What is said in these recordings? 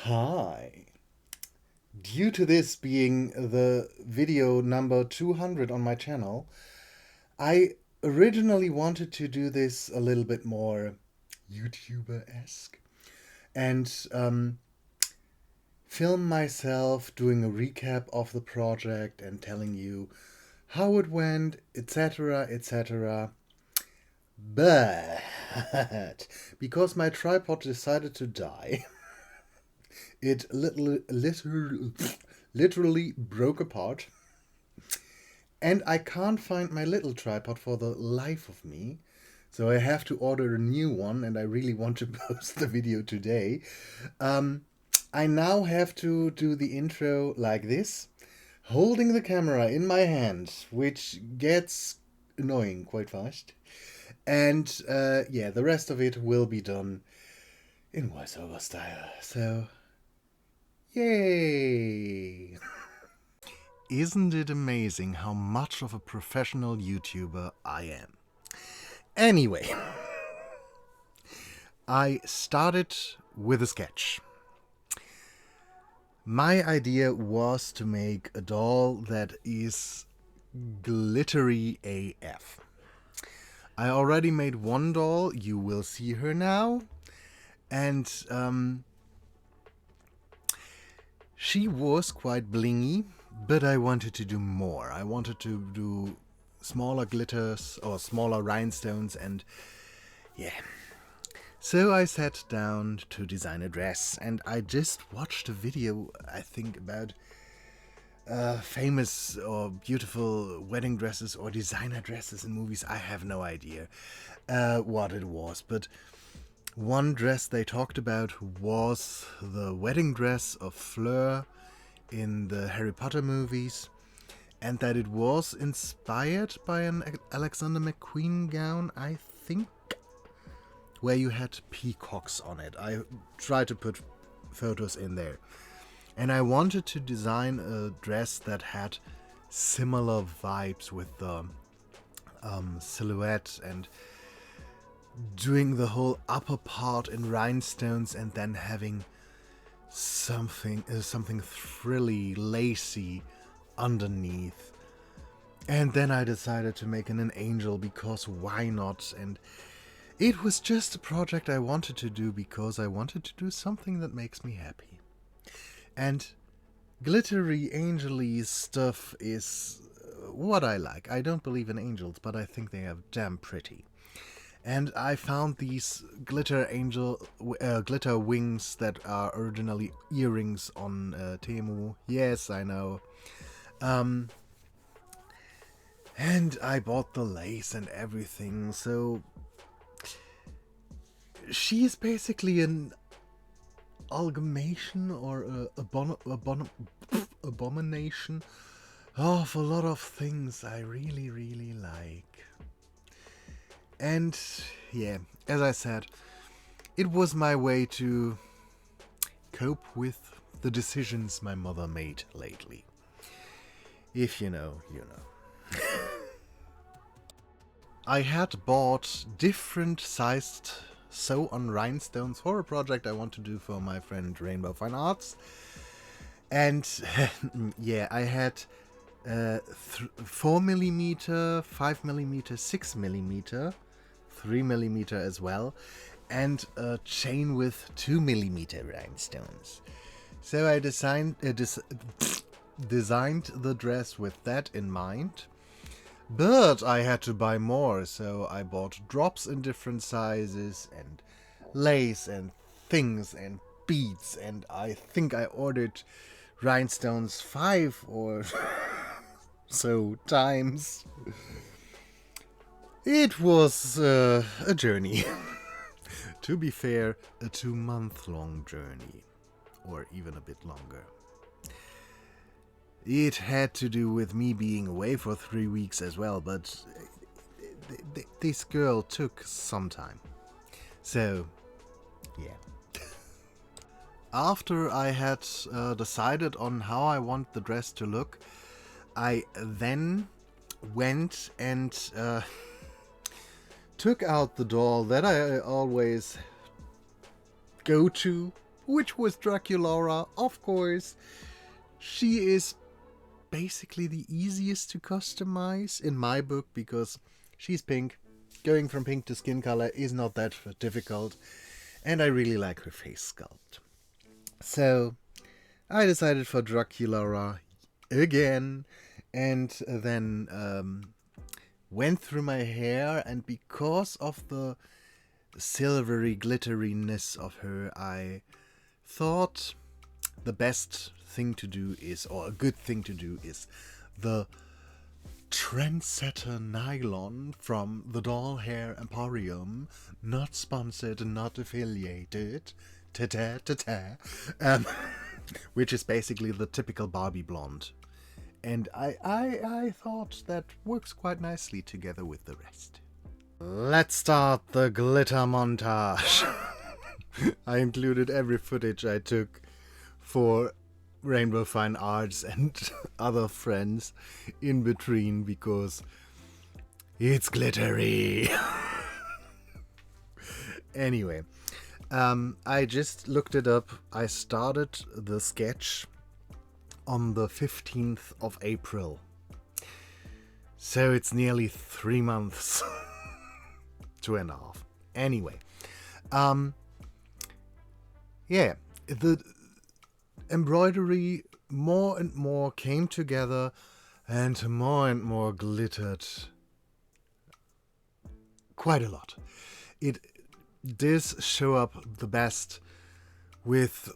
Hi. Due to this being the video number 200 on my channel, I originally wanted to do this a little bit more YouTuber-esque and film myself doing a recap of the project and telling you how it went, etc., etc. But because my tripod decided to die, it literally broke apart, and I can't find my little tripod for the life of me. So I have to order a new one, and I really want to post the video today. I now have to do the intro like this, holding the camera in my hand, which gets annoying quite fast. And yeah, the rest of it will be done in voiceover style. So, yay! Isn't it amazing how much of a professional YouTuber I am? Anyway, I started with a sketch. My idea was to make a doll that is glittery AF. I already made one doll, you will see her now, and she was quite blingy, but I wanted to do more. I wanted to do smaller glitters or smaller rhinestones, and yeah. So I sat down to design a dress, and I just watched a video, I think, about famous or beautiful wedding dresses or designer dresses in movies. I have no idea what it was, but one dress they talked about was the wedding dress of Fleur in the Harry Potter movies, and that it was inspired by an Alexander McQueen gown, I think, where you had peacocks on it. I tried to put photos in there. And I wanted to design a dress that had similar vibes with the silhouette, and doing the whole upper part in rhinestones and then having something frilly, lacy underneath. And then I decided to make an angel, because why not? And it was just a project I wanted to do because I wanted to do something that makes me happy. And glittery, angel-y stuff is what I like. I don't believe in angels, but I think they are damn pretty. And I found these glitter wings that are originally earrings on Temu. Yes, I know. And I bought the lace and everything, so she is basically an amalgamation or abomination of a lot of things I really, really like. And yeah, as I said, it was my way to cope with the decisions my mother made lately. If you know, you know. I had bought different sized sew-on rhinestones for a project I want to do for my friend Rainbow Fine Arts. And yeah, I had 4mm, 5mm, 6mm, 3mm as well, and a chain with 2mm rhinestones. So I designed the dress with that in mind. But I had to buy more, so I bought drops in different sizes, and lace, and things, and beads, and I think I ordered rhinestones 5 or so times. It was a journey. To be fair, a 2-month-long journey, or even a bit longer. It had to do with me being away for 3 weeks as well, but this girl took some time. So, yeah. After I had decided on how I want the dress to look, I then went and took out the doll that I always go to which was Draculaura, of course. She is basically the easiest to customize in my book because she's pink. Going from pink to skin color is not that difficult, and I really like her face sculpt. So I decided for Draculaura again, and then went through my hair, and because of the silvery glitteriness of her, I thought the best thing to do is, or a good thing to do is, the Trendsetter Nylon from the Doll Hair Emporium, not sponsored, not affiliated, which is basically the typical Barbie blonde. And I thought that works quite nicely together with the rest. Let's start the glitter montage. I included every footage I took for Rainbow Fine Arts and other friends in between because it's glittery. Anyway, I just looked it up. I started the sketch on the 15th of April. So it's nearly 3 months. 2.5. Anyway, yeah, the embroidery more and more came together and more glittered quite a lot. It does show up the best with,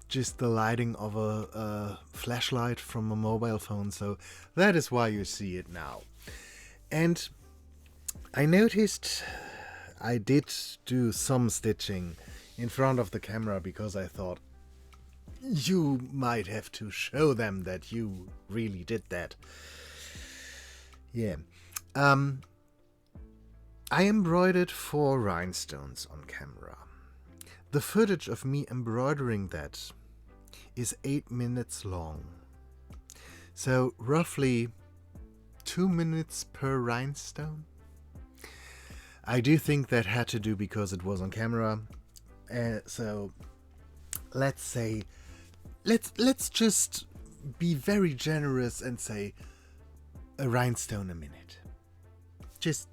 just the lighting of a flashlight from a mobile phone, so that is why you see it now. And I noticed I did do some stitching in front of the camera because I thought you might have to show them that you really did that. Yeah. I embroidered 4 rhinestones on camera. The footage of me embroidering that is 8 minutes long. So roughly 2 minutes per rhinestone. I do think that had to do because it was on camera. So let's say, let's just be very generous and say a rhinestone a minute. Just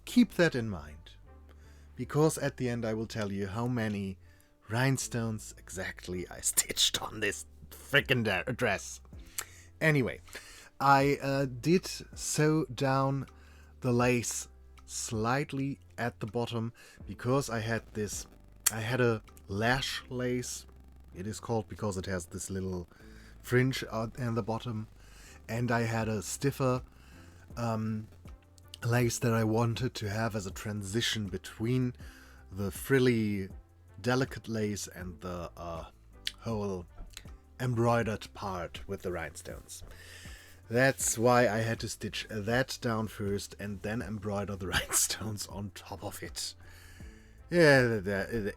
keep that in mind, because at the end I will tell you how many rhinestones exactly I stitched on this frickin' dress. Anyway, I did sew down the lace slightly at the bottom because I had a lash lace, it is called, because it has this little fringe at the bottom, and I had a stiffer lace that I wanted to have as a transition between the frilly delicate lace and the whole embroidered part with the rhinestones. That's why I had to stitch that down first and then embroider the rhinestones on top of it. Yeah,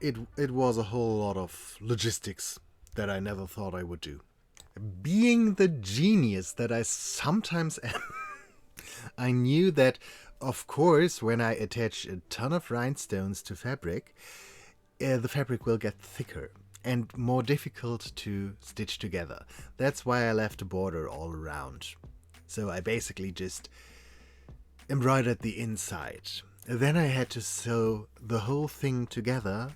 it was a whole lot of logistics that I never thought I would do. Being the genius that I sometimes am, I knew that, of course, when I attach a ton of rhinestones to fabric, the fabric will get thicker and more difficult to stitch together. That's why I left a border all around. So I basically just embroidered the inside. Then I had to sew the whole thing together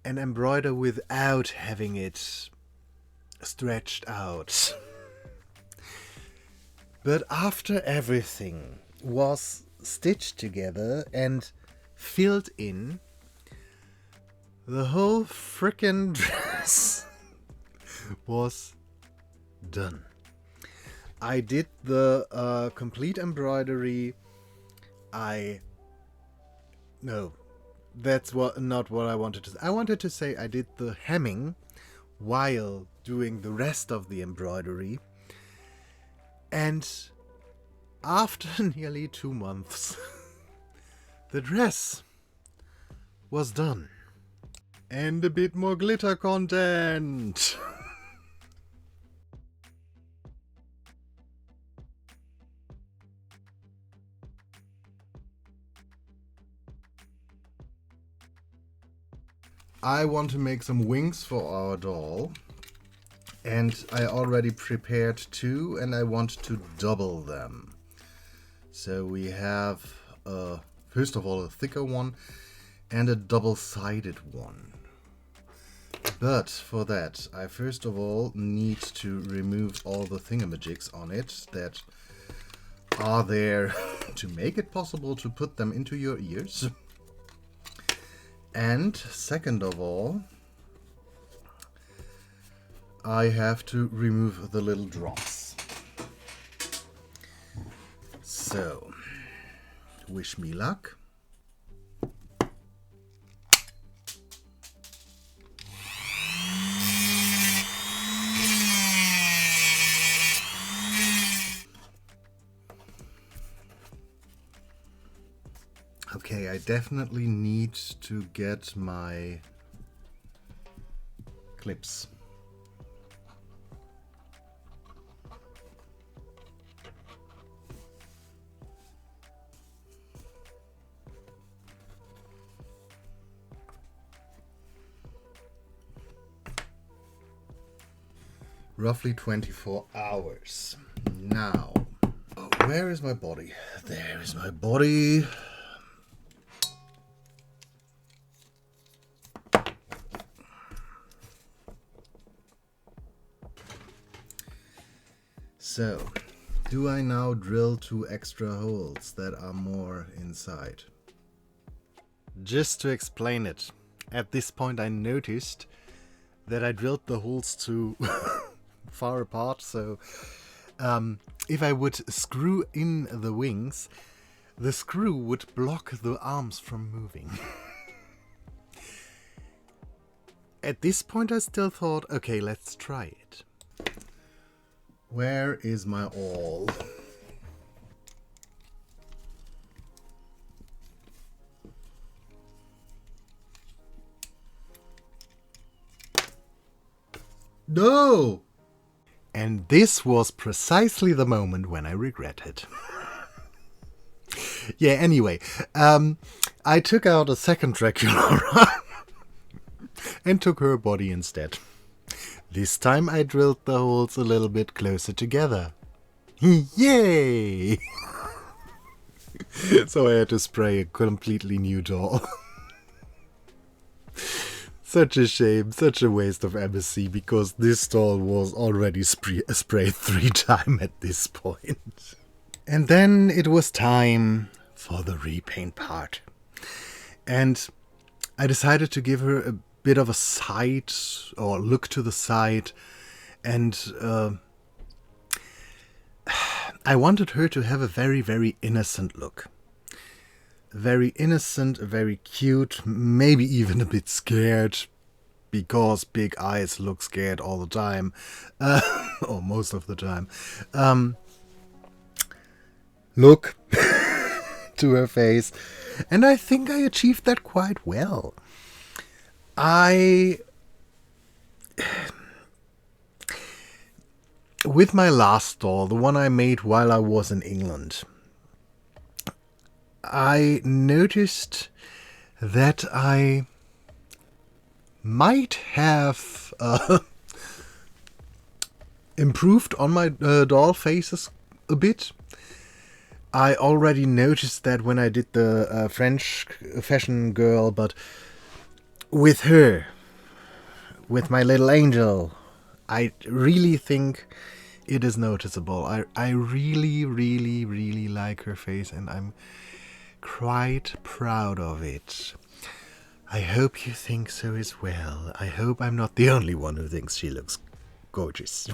and embroider without having it stretched out. But after everything was stitched together and filled in, the whole frickin' dress was done. I did the complete embroidery. No, that's not what I wanted to say. I wanted to say I did the hemming while doing the rest of the embroidery. And after nearly 2 months, the dress was done. And a bit more glitter content. I want to make some wings for our doll. And I already prepared 2, and I want to double them. So we have, first of all, a thicker one and a double-sided one. But for that, I first of all need to remove all the thingamajigs on it that are there to make it possible to put them into your ears. And second of all, I have to remove the little drops. So, wish me luck. Okay, I definitely need to get my clips. Roughly 24 hours. Now, where is my body? There is my body. So, do I now drill 2 extra holes that are more inside? Just to explain it, at this point I noticed that I drilled the holes too far apart, so if I would screw in the wings, the screw would block the arms from moving. At this point I still thought, okay, let's try it. Where is my awl? No! And this was precisely the moment when I regretted. Yeah, anyway, I took out a second Draculaura and took her body instead. This time I drilled the holes a little bit closer together. Yay! So I had to spray a completely new doll. Such a shame, such a waste of embassy, because this doll was already sprayed 3 times at this point. And then it was time for the repaint part. And I decided to give her a bit of a side, or look to the side, and I wanted her to have a very, very innocent look. Very innocent, very cute, maybe even a bit scared, because big eyes look scared all the time, or most of the time. Look to her face, and I think I achieved that quite well. With my last doll, the one I made while I was in England, I noticed that I might have improved on my doll faces a bit. I already noticed that when I did the French fashion girl, but with her, with my little angel, I really think it is noticeable. I really, really, really like her face, and I'm quite proud of it. I hope you think so as well. I hope I'm not the only one who thinks she looks gorgeous.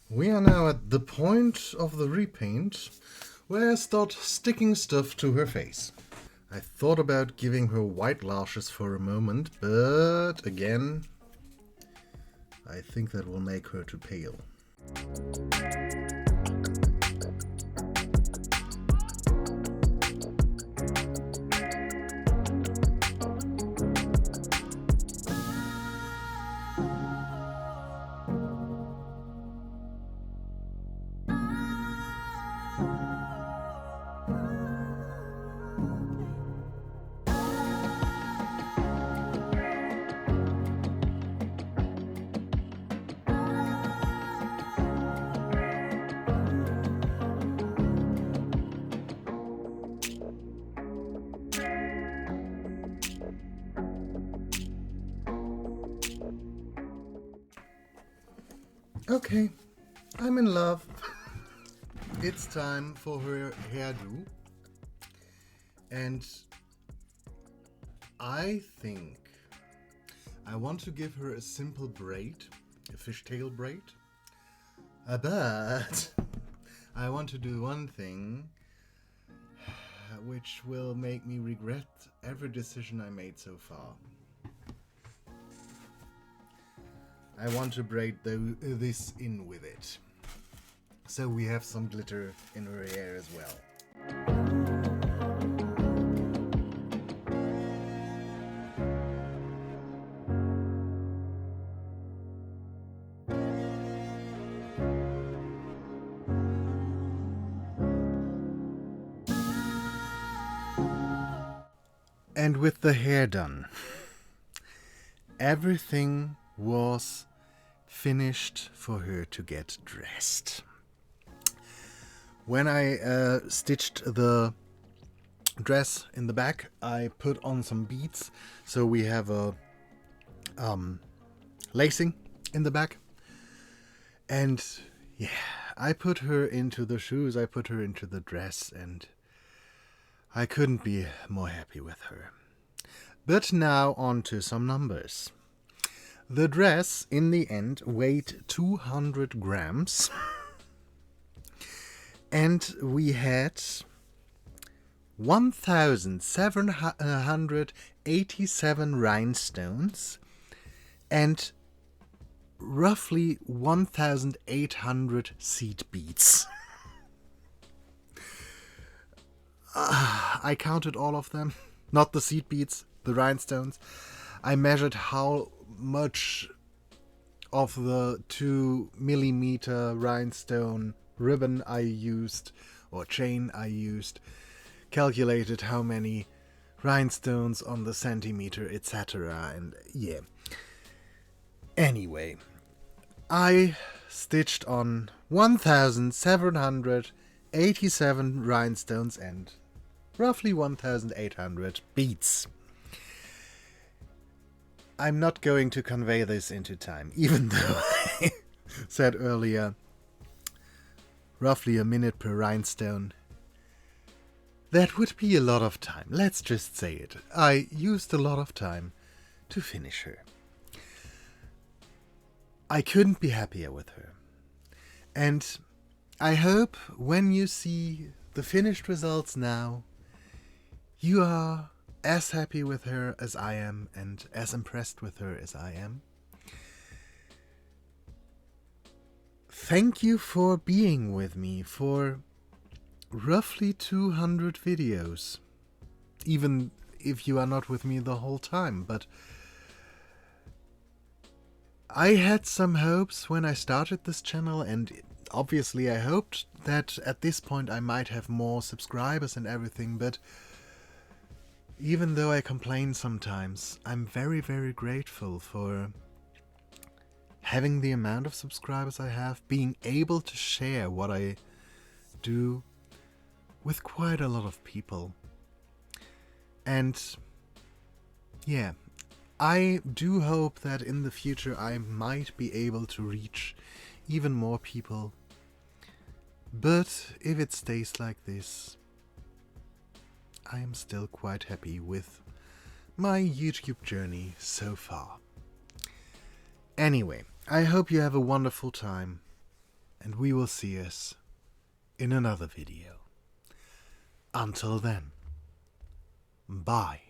We are now at the point of the repaint where I start sticking stuff to her face. I thought about giving her white lashes for a moment, but again, I think that will make her too pale. Okay, I'm in love. It's time for her hairdo. And I think I want to give her a simple braid, a fishtail braid. But I want to do one thing which will make me regret every decision I made so far. I want to braid this in with it. So we have some glitter in her hair as well. And with the hair done, everything was finished for her to get dressed. When I stitched the dress in the back, I put on some beads, so we have a lacing in the back. And yeah, I put her into the shoes, I put her into the dress, and I couldn't be more happy with her. But now on to some numbers. The dress, in the end, weighed 200 grams. And we had 1,787 rhinestones and roughly 1,800 seed beads. I counted all of them. Not the seed beads, the rhinestones. I measured how much of the 2 millimeter rhinestone ribbon I used, or chain I used, calculated how many rhinestones on the centimeter, etc. And yeah. Anyway, I stitched on 1,787 rhinestones and roughly 1,800 beads. I'm not going to convey this into time, even though I said earlier roughly a minute per rhinestone. That would be a lot of time, let's just say it. I used a lot of time to finish her. I couldn't be happier with her. And I hope when you see the finished results now, you are as happy with her as I am and as impressed with her as I am. Thank you for being with me for roughly 200 videos. Even if you are not with me the whole time, but I had some hopes when I started this channel, and obviously I hoped that at this point I might have more subscribers and everything, but even though I complain sometimes, I'm very, very grateful for having the amount of subscribers I have, being able to share what I do with quite a lot of people. And yeah, I do hope that in the future I might be able to reach even more people. But if it stays like this, I am still quite happy with my YouTube journey so far. Anyway, I hope you have a wonderful time, and we will see us in another video. Until then, bye.